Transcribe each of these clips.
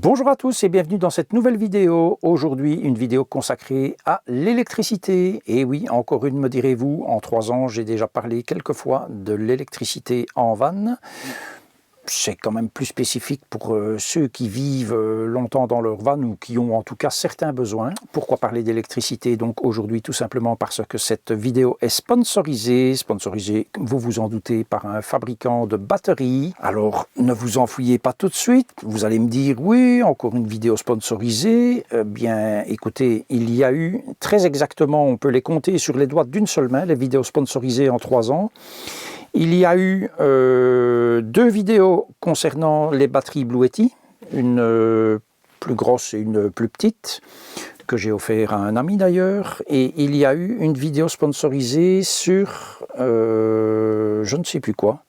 Bonjour à tous et bienvenue dans cette nouvelle vidéo. Aujourd'hui, une vidéo consacrée à l'électricité. Et oui, encore une, me direz-vous, en 3 ans, j'ai déjà parlé quelques fois de l'électricité en vanne. C'est quand même plus spécifique pour ceux qui vivent longtemps dans leur van ou qui ont en tout cas certains besoins. Pourquoi parler d'électricité donc aujourd'hui? Tout simplement parce que cette vidéo est sponsorisée, vous vous en doutez, par un fabricant de batteries. Alors ne vous enfuyez pas tout de suite, vous allez me dire oui, encore une vidéo sponsorisée. Bien écoutez, il y a eu très exactement, on peut les compter sur les doigts d'une seule main, les vidéos sponsorisées en 3 ans. Il y a eu 2 vidéos concernant les batteries Bluetti, une plus grosse et une plus petite, que j'ai offert à un ami d'ailleurs. Et il y a eu une vidéo sponsorisée sur je ne sais plus quoi.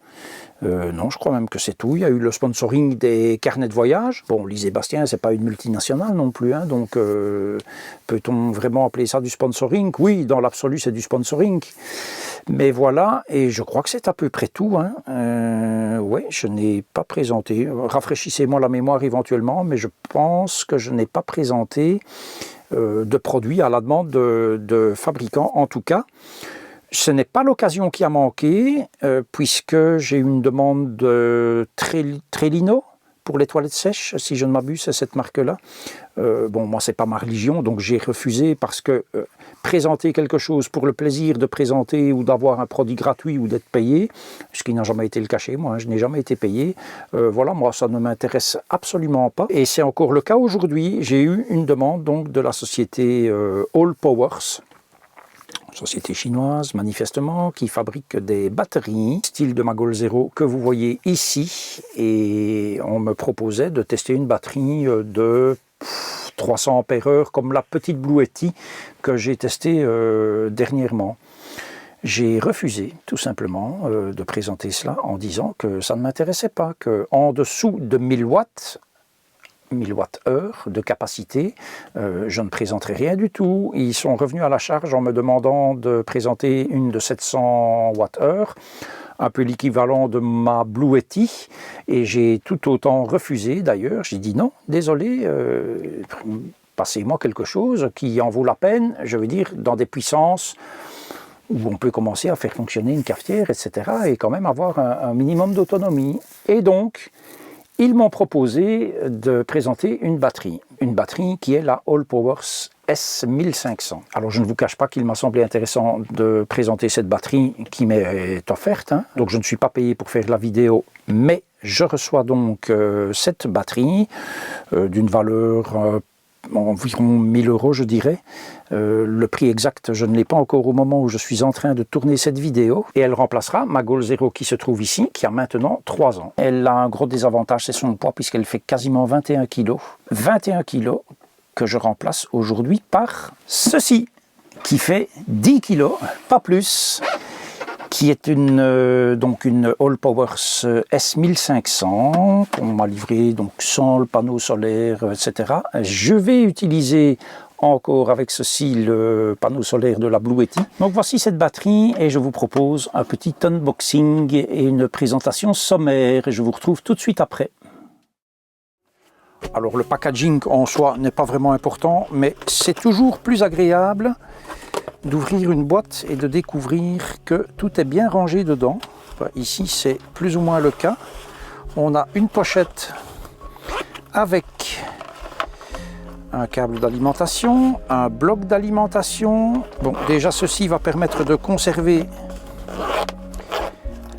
Non, je crois même que c'est tout. Il y a eu le sponsoring des carnets de voyage. Bon, Lisée Bastien, c'est pas une multinationale non plus, hein, donc peut-on vraiment appeler ça du sponsoring? Oui, dans l'absolu, c'est du sponsoring. Mais voilà, et je crois que c'est à peu près tout. Hein. Ouais, je n'ai pas présenté. Rafraîchissez-moi la mémoire éventuellement, mais je pense que je n'ai pas présenté de produits à la demande de fabricants, en tout cas. Ce n'est pas l'occasion qui a manqué, puisque j'ai eu une demande de Trellino pour les toilettes sèches, si je ne m'abuse, c'est cette marque-là. Bon, moi, c'est pas ma religion, donc j'ai refusé parce que présenter quelque chose pour le plaisir de présenter ou d'avoir un produit gratuit ou d'être payé, ce qui n'a jamais été le cas chez moi, hein, je n'ai jamais été payé. Voilà, moi, ça ne m'intéresse absolument pas. Et c'est encore le cas aujourd'hui. J'ai eu une demande donc de la société All Powers, société chinoise manifestement, qui fabrique des batteries style de Magol Zero que vous voyez ici, et on me proposait de tester une batterie de 300 ampères comme la petite Bluetti que j'ai testée dernièrement. J'ai refusé tout simplement de présenter cela en disant que ça ne m'intéressait pas, qu'en dessous de 1000 watts, 1000 Wh de capacité, je ne présenterai rien du tout. Ils sont revenus à la charge en me demandant de présenter une de 700 Wh, un peu l'équivalent de ma Bluetti, et j'ai tout autant refusé d'ailleurs. J'ai dit non, désolé, passez-moi quelque chose qui en vaut la peine, je veux dire dans des puissances où on peut commencer à faire fonctionner une cafetière, etc., et quand même avoir un minimum d'autonomie. Et donc, ils m'ont proposé de présenter une batterie qui est la All Powers S1500. Alors je ne vous cache pas qu'il m'a semblé intéressant de présenter cette batterie qui m'est offerte, hein. Donc je ne suis pas payé pour faire la vidéo, mais je reçois donc cette batterie d'une valeur environ 1000 € je dirais. Le prix exact, je ne l'ai pas encore au moment où je suis en train de tourner cette vidéo. Et elle remplacera ma Magol Zero qui se trouve ici, qui a maintenant 3 ans. Elle a un gros désavantage, c'est son poids, puisqu'elle fait quasiment 21 kg. 21 kg que je remplace aujourd'hui par ceci, qui fait 10 kg, pas plus, qui est donc une All Powers S1500 qu'on m'a livré donc sans le panneau solaire, etc. Je vais utiliser encore avec ceci le panneau solaire de la Bluetti. Donc voici cette batterie et je vous propose un petit unboxing et une présentation sommaire et je vous retrouve tout de suite après. Alors le packaging en soi n'est pas vraiment important, mais c'est toujours plus agréable d'ouvrir une boîte et de découvrir que tout est bien rangé dedans. Ici c'est plus ou moins le cas. On a une pochette avec un câble d'alimentation, un bloc d'alimentation. Bon, déjà ceci va permettre de conserver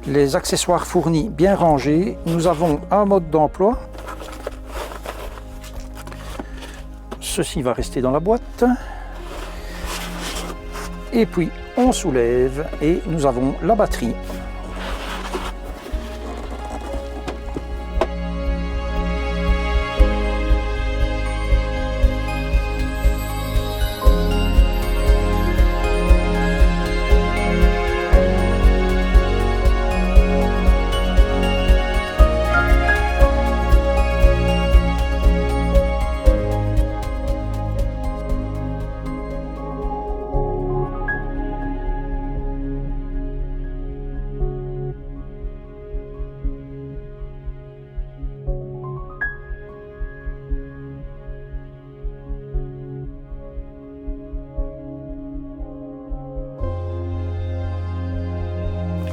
les accessoires fournis bien rangés. Nous avons un mode d'emploi. Ceci va rester dans la boîte. Et puis on soulève et nous avons la batterie.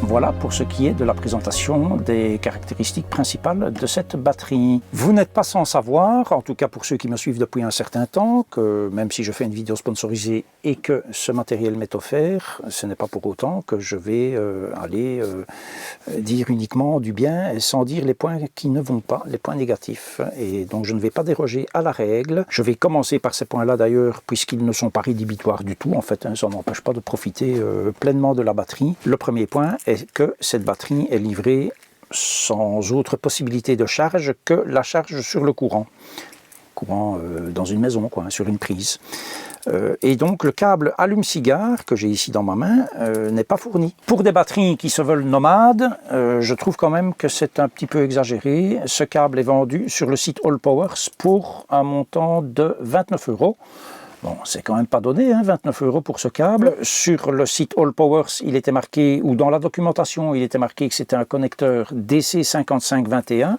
Voilà pour ce qui est de la présentation des caractéristiques principales de cette batterie. Vous n'êtes pas sans savoir, en tout cas pour ceux qui me suivent depuis un certain temps, que même si je fais une vidéo sponsorisée et que ce matériel m'est offert, ce n'est pas pour autant que je vais aller dire uniquement du bien et sans dire les points qui ne vont pas, les points négatifs. Et donc je ne vais pas déroger à la règle. Je vais commencer par ces points-là d'ailleurs, puisqu'ils ne sont pas rédhibitoires du tout, en fait, hein, ça n'empêche pas de profiter pleinement de la batterie. Le premier point est que cette batterie est livrée sans autre possibilité de charge que la charge sur le courant. Courant dans une maison, quoi, sur une prise. Et donc le câble allume-cigare que j'ai ici dans ma main n'est pas fourni. Pour des batteries qui se veulent nomades, je trouve quand même que c'est un petit peu exagéré. Ce câble est vendu sur le site Allpowers pour un montant de 29 €. Bon, c'est quand même pas donné, hein, 29 € pour ce câble. Sur le site Allpowers, il était marqué, ou dans la documentation, il était marqué que c'était un connecteur DC 5521.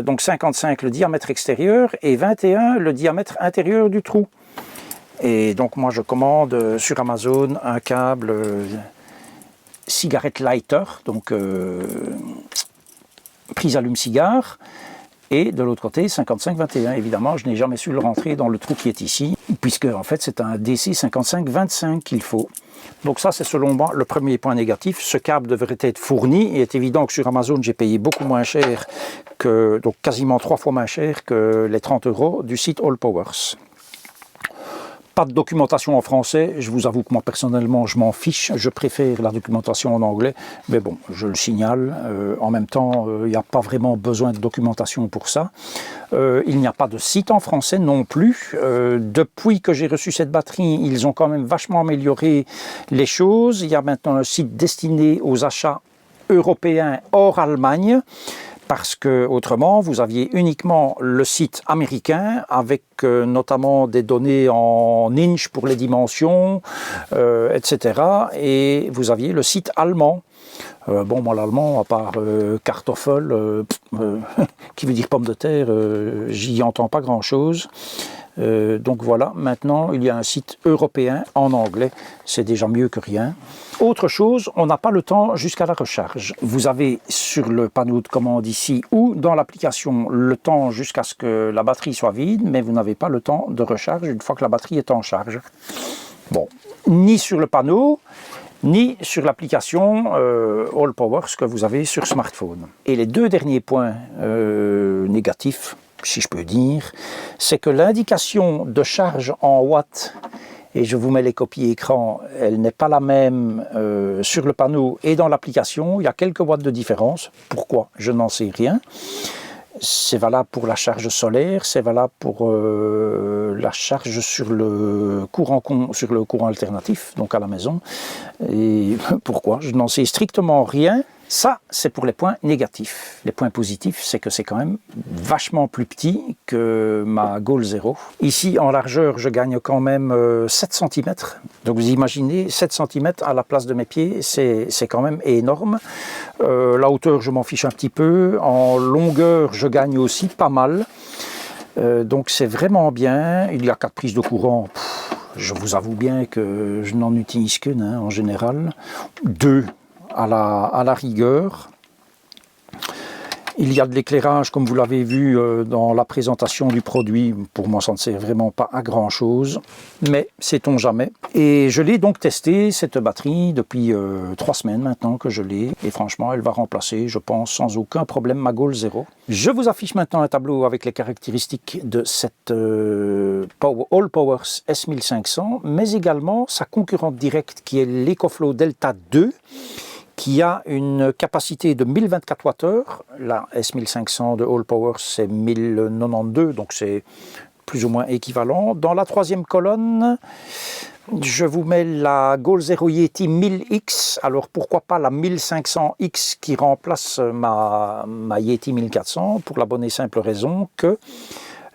Donc 55 le diamètre extérieur et 21 le diamètre intérieur du trou. Et donc moi je commande sur Amazon un câble cigarette lighter, donc prise allume-cigare. Et de l'autre côté, 5521. Évidemment, je n'ai jamais su le rentrer dans le trou qui est ici, puisque en fait c'est un DC 5525 qu'il faut. Donc ça, c'est selon moi le premier point négatif. Ce câble devrait être fourni. Il est évident que sur Amazon, j'ai payé beaucoup moins cher, donc quasiment 3 fois moins cher que les 30 € du site Allpowers. Pas de documentation en français, je vous avoue que moi personnellement je m'en fiche, je préfère la documentation en anglais, mais bon, je le signale, en même temps il n'y a pas vraiment besoin de documentation pour ça. Il n'y a pas de site en français non plus. Depuis que j'ai reçu cette batterie, ils ont quand même vachement amélioré les choses. Il y a maintenant un site destiné aux achats européens hors Allemagne, parce que autrement vous aviez uniquement le site américain avec notamment des données en inch pour les dimensions, etc. Et vous aviez le site allemand. Bon, moi l'allemand, à part Kartoffel, qui veut dire pomme de terre, j'y entends pas grand-chose. Donc voilà, maintenant il y a un site européen en anglais, c'est déjà mieux que rien. Autre chose, on n'a pas le temps jusqu'à la recharge. Vous avez sur le panneau de commande ici ou dans l'application le temps jusqu'à ce que la batterie soit vide, mais vous n'avez pas le temps de recharge une fois que la batterie est en charge. Bon, ni sur le panneau, ni sur l'application Allpowers que vous avez sur smartphone. Et les deux derniers points négatifs, si je peux dire, c'est que l'indication de charge en watts, et je vous mets les copies écran, elle n'est pas la même sur le panneau et dans l'application. Il y a quelques watts de différence. Pourquoi? Je n'en sais rien. C'est valable pour la charge solaire, c'est valable pour la charge sur le courant alternatif, donc à la maison. Et pourquoi? Je n'en sais strictement rien. Ça, c'est pour les points négatifs. Les points positifs, c'est que c'est quand même vachement plus petit que ma Goal Zero. Ici, en largeur, je gagne quand même 7 cm. Donc vous imaginez, 7 cm à la place de mes pieds, c'est quand même énorme. La hauteur, je m'en fiche un petit peu. En longueur, je gagne aussi pas mal. Donc c'est vraiment bien. Il y a 4 prises de courant. Je vous avoue bien que je n'en utilise qu'une, hein, en général. 2. À la rigueur. Il y a de l'éclairage, comme vous l'avez vu dans la présentation du produit. Pour moi, ça ne sert vraiment pas à grand chose, mais sait-on jamais. Et je l'ai donc testé, cette batterie, depuis 3 semaines maintenant que je l'ai. Et franchement, elle va remplacer, je pense, sans aucun problème ma Goal Zero. Je vous affiche maintenant un tableau avec les caractéristiques de cette Allpowers S1500, mais également sa concurrente directe qui est l'EcoFlow Delta 2, qui a une capacité de 1024 Wh. La S1500 de Allpowers, c'est 1092, donc c'est plus ou moins équivalent. Dans la troisième colonne, je vous mets la Goal Zero Yeti 1000X. Alors pourquoi pas la 1500X qui remplace ma Yeti 1400, pour la bonne et simple raison que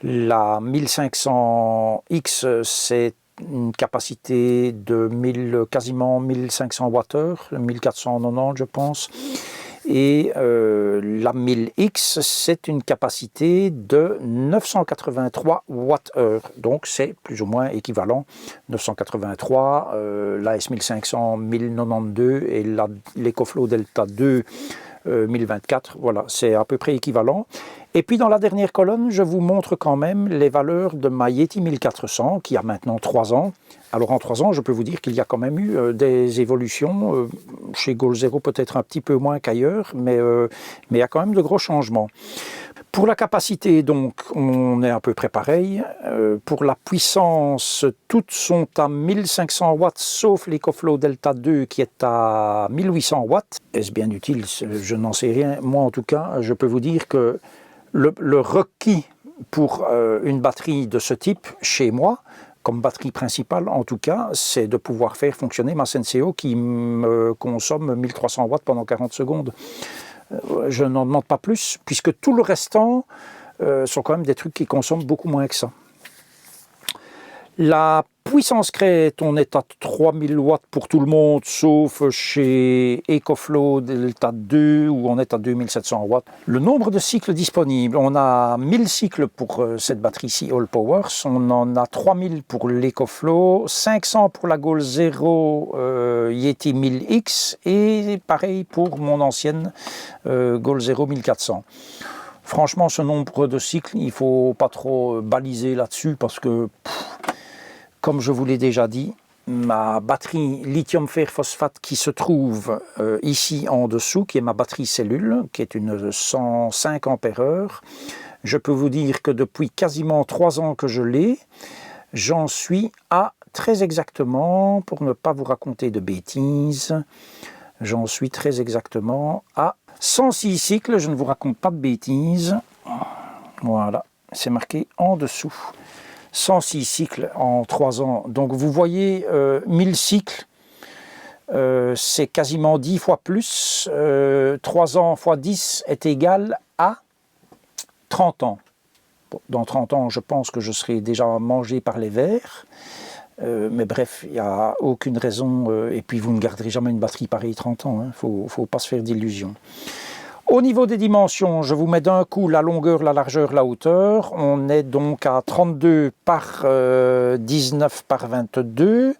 la 1500X, c'est une capacité de quasiment 1500 Wh, 1490 je pense, Et la 1000X, c'est une capacité de 983 Wh. Donc c'est plus ou moins équivalent. 983, la S1500 1092 et l'EcoFlow Delta 2 1024, voilà, c'est à peu près équivalent. Et puis dans la dernière colonne, je vous montre quand même les valeurs de ma Yeti 1400 qui a maintenant 3 ans. Alors en 3 ans, je peux vous dire qu'il y a quand même eu des évolutions, chez GoalZero peut-être un petit peu moins qu'ailleurs, mais il y a quand même de gros changements. Pour la capacité, donc, on est à peu près pareil. Pour la puissance, toutes sont à 1500 watts, sauf l'EcoFlow Delta 2 qui est à 1800 watts. Est-ce bien utile? Je n'en sais rien. Moi, en tout cas, je peux vous dire que le requis pour une batterie de ce type, chez moi, comme batterie principale en tout cas, c'est de pouvoir faire fonctionner ma Senseo qui me consomme 1300 watts pendant 40 secondes. Je n'en demande pas plus, puisque tout le restant sont quand même des trucs qui consomment beaucoup moins que ça. La puissance crête, on est à 3000 watts pour tout le monde, sauf chez EcoFlow Delta 2 où on est à 2700 watts. Le nombre de cycles disponibles, on a 1000 cycles pour cette batterie-ci All Powers, on en a 3000 pour l'EcoFlow, 500 pour la GoalZero Yeti 1000X et pareil pour mon ancienne GoalZero 1400. Franchement, ce nombre de cycles, il ne faut pas trop baliser là-dessus parce que, comme je vous l'ai déjà dit, ma batterie lithium fer phosphate qui se trouve ici en dessous, qui est ma batterie cellule, qui est une 105 ampères-heure, je peux vous dire que depuis quasiment 3 ans que je l'ai, j'en suis à très exactement, pour ne pas vous raconter de bêtises, j'en suis très exactement à 106 cycles, je ne vous raconte pas de bêtises. Voilà, c'est marqué en dessous. 106 cycles en 3 ans. Donc vous voyez, 1000 cycles, c'est quasiment 10 fois plus. 3 ans fois 10 est égal à 30 ans. Bon, dans 30 ans, je pense que je serai déjà mangé par les vers. Mais bref, il n'y a aucune raison. Et puis vous ne garderez jamais une batterie pareille 30 ans. Il ne faut pas se faire d'illusions. Au niveau des dimensions, je vous mets d'un coup la longueur, la largeur, la hauteur. On est donc à 32 par 19 par 22.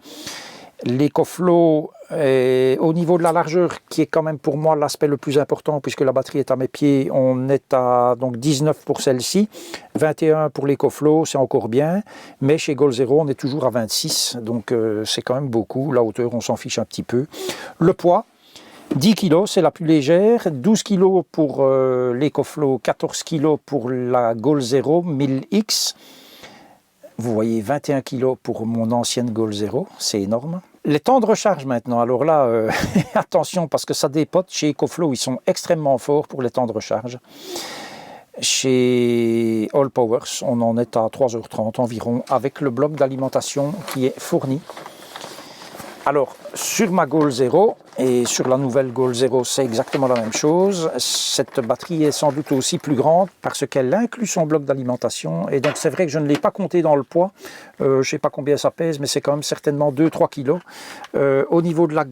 L'EcoFlow, au niveau de la largeur, qui est quand même pour moi l'aspect le plus important, puisque la batterie est à mes pieds, on est à donc 19 pour celle-ci, 21 pour l'EcoFlow, c'est encore bien, mais chez GoalZero, on est toujours à 26, donc c'est quand même beaucoup. La hauteur, on s'en fiche un petit peu. Le poids, 10 kg, c'est la plus légère, 12 kg pour l'EcoFlow, 14 kg pour la GoalZero 1000X. Vous voyez 21 kg pour mon ancienne GoalZero, c'est énorme. Les temps de recharge maintenant, alors là, attention parce que ça dépote. Chez EcoFlow, ils sont extrêmement forts pour les temps de recharge. Chez All Powers, on en est à 3h30 environ, avec le bloc d'alimentation qui est fourni. Alors, sur ma GoalZero et sur la nouvelle GoalZero, c'est exactement la même chose. Cette batterie est sans doute aussi plus grande parce qu'elle inclut son bloc d'alimentation. Et donc, c'est vrai que je ne l'ai pas compté dans le poids. Je ne sais pas combien ça pèse, mais c'est quand même certainement 2-3 kg. Au niveau de la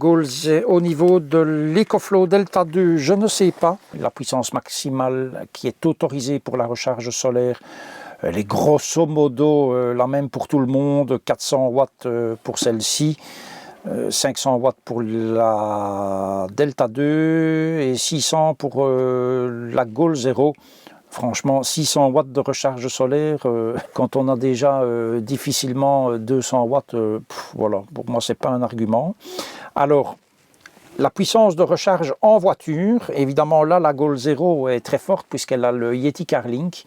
au niveau de l'EcoFlow Delta 2, je ne sais pas. La puissance maximale qui est autorisée pour la recharge solaire, elle est grosso modo la même pour tout le monde. 400 watts pour celle-ci. 500 watts pour la Delta 2 et 600 pour la GoalZero. Franchement, 600 watts de recharge solaire, quand on a déjà difficilement 200 watts, voilà, pour moi, ce n'est pas un argument. Alors, la puissance de recharge en voiture, évidemment, là, la GoalZero est très forte puisqu'elle a le Yeti CarLink,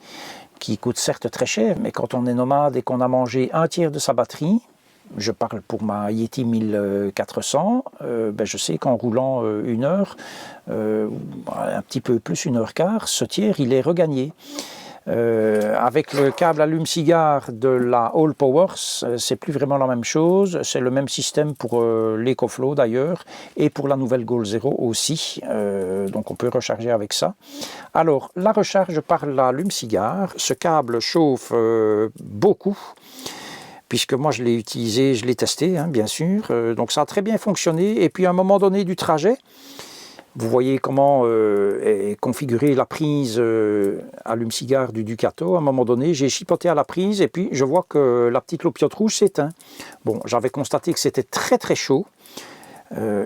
qui coûte certes très cher, mais quand on est nomade et qu'on a mangé un tiers de sa batterie, je parle pour ma Yeti 1400, ben je sais qu'en roulant 1 heure, un petit peu plus 1h15, ce tiers il est regagné. Avec le câble allume-cigare de la All Powers, c'est plus vraiment la même chose. C'est le même système pour l'EcoFlow d'ailleurs et pour la nouvelle GoalZero aussi. Donc on peut recharger avec ça. Alors la recharge par l'allume-cigare, ce câble chauffe beaucoup. Puisque moi je l'ai utilisé, je l'ai testé, hein, bien sûr. Donc ça a très bien fonctionné. Et puis à un moment donné du trajet, Vous voyez comment est configurée la prise allume-cigare du Ducato. À un moment donné, j'ai chipoté à la prise et puis je vois que la petite loupiote rouge s'éteint. Bon, j'avais constaté que c'était très très chaud.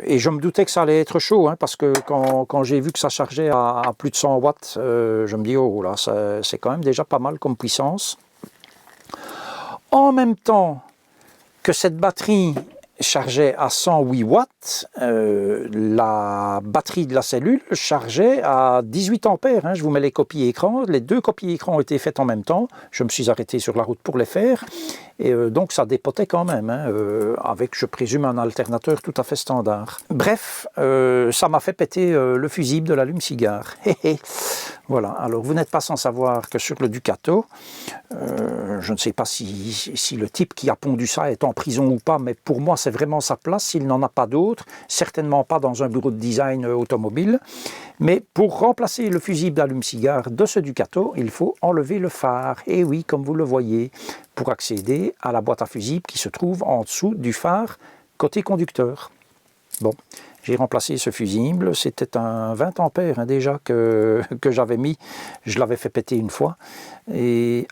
Et je me doutais que ça allait être chaud, hein, parce que quand j'ai vu que ça chargeait à plus de 100 watts, je me dis, oh là, c'est quand même déjà pas mal comme puissance. En même temps que cette batterie chargeait à 108 watts, la batterie de la cellule chargeait à 18 ampères. Hein. Je vous mets les copies écran. Les deux copies écran ont été faites en même temps. Je me suis arrêté sur la route pour les faire. Et donc ça dépotait quand même, hein, avec, je présume, un alternateur tout à fait standard. Bref, ça m'a fait péter le fusible de l'allume-cigare. Voilà, alors vous n'êtes pas sans savoir que sur le Ducato, je ne sais pas si le type qui a pondu ça est en prison ou pas, mais pour moi c'est vraiment sa place, s'il n'en a pas d'autre, certainement pas dans un bureau de design automobile. Mais pour remplacer le fusible d'allume-cigare de ce Ducato, il faut enlever le phare. Et oui, comme vous le voyez, pour accéder à la boîte à fusible qui se trouve en dessous du phare côté conducteur. Bon, j'ai remplacé ce fusible, c'était un 20 ampères hein, déjà que j'avais mis, je l'avais fait péter une fois, et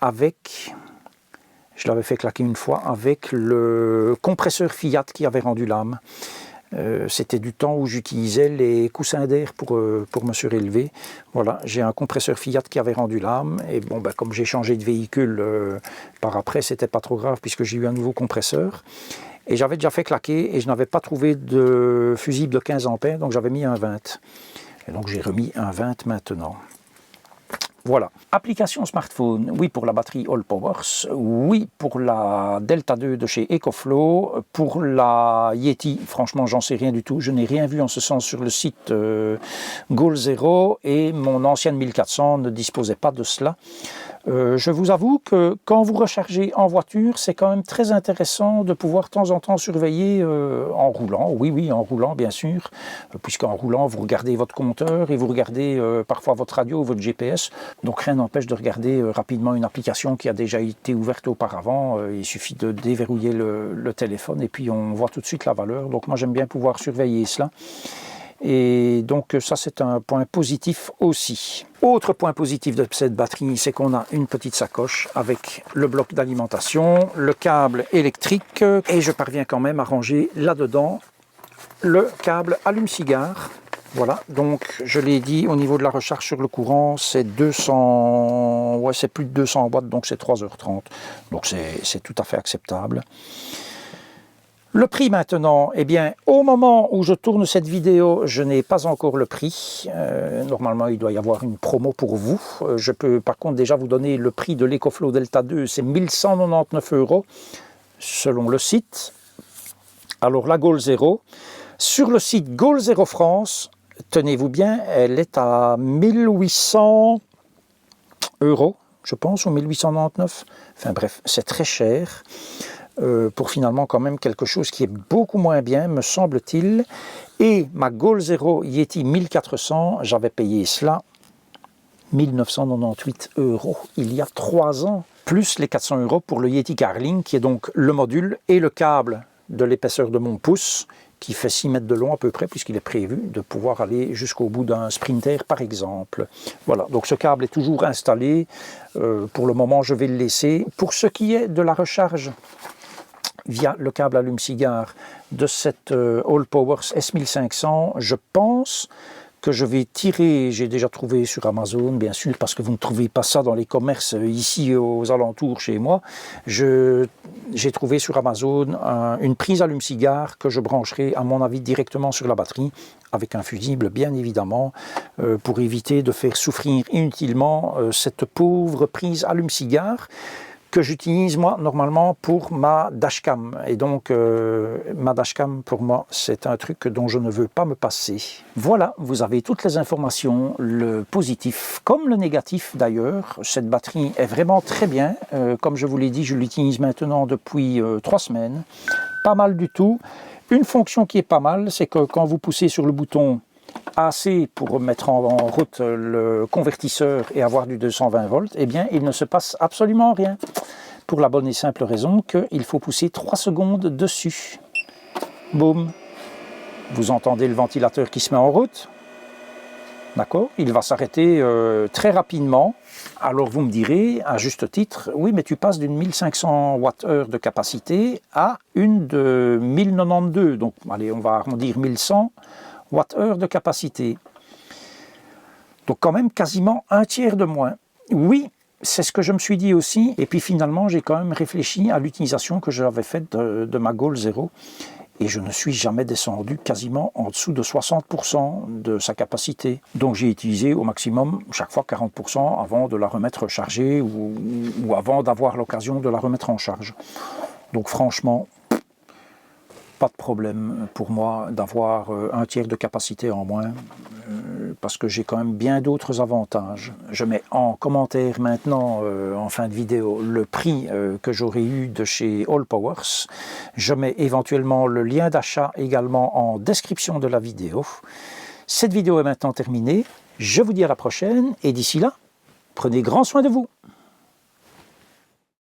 je l'avais fait claquer une fois avec le compresseur Fiat qui avait rendu l'âme. C'était du temps où j'utilisais les coussins d'air pour me surélever. Voilà, j'ai un compresseur Fiat qui avait rendu l'âme, et bon, ben, comme j'ai changé de véhicule par après, c'était pas trop grave puisque j'ai eu un nouveau compresseur. Et j'avais déjà fait claquer et je n'avais pas trouvé de fusible de 15 ampères, donc j'avais mis un 20. Et donc j'ai remis un 20 maintenant. Voilà. Application smartphone, oui pour la batterie All Powers, oui pour la Delta 2 de chez EcoFlow, pour la Yeti, franchement j'en sais rien du tout, je n'ai rien vu en ce sens sur le site Goal Zero et mon ancienne 1400 ne disposait pas de cela. Je vous avoue que quand vous rechargez en voiture, c'est quand même très intéressant de pouvoir de temps en temps surveiller en roulant, oui en roulant bien sûr, puisqu'en roulant vous regardez votre compteur et vous regardez parfois votre radio ou votre GPS. Donc rien n'empêche de regarder rapidement une application qui a déjà été ouverte auparavant. Il suffit de déverrouiller le téléphone et puis on voit tout de suite la valeur. Donc moi j'aime bien pouvoir surveiller cela. Et donc ça c'est un point positif aussi. Autre point positif de cette batterie, c'est qu'on a une petite sacoche avec le bloc d'alimentation, le câble électrique et je parviens quand même à ranger là-dedans le câble allume-cigare. Voilà, donc je l'ai dit, au niveau de la recharge sur le courant, c'est 200, ouais, c'est plus de 200 watts, donc c'est 3h30. Donc c'est tout à fait acceptable. Le prix maintenant, eh bien, au moment où je tourne cette vidéo, je n'ai pas encore le prix. Normalement, il doit y avoir une promo pour vous. Je peux par contre déjà vous donner le prix de l'EcoFlow Delta 2, c'est 1199 € selon le site. Alors la Goal Zero, sur le site Goal Zero France, tenez-vous bien, elle est à 1800 €, je pense, ou 1899. Enfin bref, c'est très cher. Pour finalement quand même quelque chose qui est beaucoup moins bien, me semble-t-il. Et ma Goal Zero Yeti 1400, j'avais payé cela 1998 € il y a 3 ans, plus les 400 € pour le Yeti Carling, qui est donc le module et le câble de l'épaisseur de mon pouce, qui fait 6 mètres de long à peu près, puisqu'il est prévu de pouvoir aller jusqu'au bout d'un Sprinter par exemple. Voilà, donc ce câble est toujours installé. Pour le moment, je vais le laisser. Pour ce qui est de la recharge via le câble allume-cigare de cette All Powers S1500, je pense que je vais tirer, j'ai déjà trouvé sur Amazon, bien sûr, parce que vous ne trouvez pas ça dans les commerces ici aux alentours chez moi, j'ai trouvé sur Amazon une prise allume-cigare que je brancherai à mon avis directement sur la batterie, avec un fusible bien évidemment, pour éviter de faire souffrir inutilement cette pauvre prise allume-cigare, que j'utilise moi normalement pour ma dashcam. Et donc ma dashcam pour moi c'est un truc dont je ne veux pas me passer. Voilà, vous avez toutes les informations, le positif comme le négatif d'ailleurs. Cette batterie est vraiment très bien. Comme je vous l'ai dit, je l'utilise maintenant depuis 3 semaines. Pas mal du tout. Une fonction qui est pas mal, c'est que quand vous poussez sur le bouton AC pour mettre en route le convertisseur et avoir du 220 volts, eh bien il ne se passe absolument rien. Pour la bonne et simple raison qu'il faut pousser 3 secondes dessus. Boum. Vous entendez le ventilateur qui se met en route. D'accord? Il va s'arrêter très rapidement. Alors vous me direz, à juste titre, oui, mais tu passes d'une 1500 Wh de capacité à une de 1092. Donc, allez, on va arrondir 1100 Wh de capacité. Donc quand même quasiment un tiers de moins. Oui, c'est ce que je me suis dit aussi. Et puis finalement, j'ai quand même réfléchi à l'utilisation que j'avais faite de ma Goal Zero. Et je ne suis jamais descendu quasiment en dessous de 60% de sa capacité. Donc j'ai utilisé au maximum chaque fois 40% avant de la remettre chargée ou avant d'avoir l'occasion de la remettre en charge. Donc franchement, pas de problème pour moi d'avoir un tiers de capacité en moins, parce que j'ai quand même bien d'autres avantages. Je mets en commentaire maintenant, en fin de vidéo, le prix que j'aurais eu de chez Allpowers. Je mets éventuellement le lien d'achat également en description de la vidéo. Cette vidéo est maintenant terminée. Je vous dis à la prochaine et d'ici là, prenez grand soin de vous.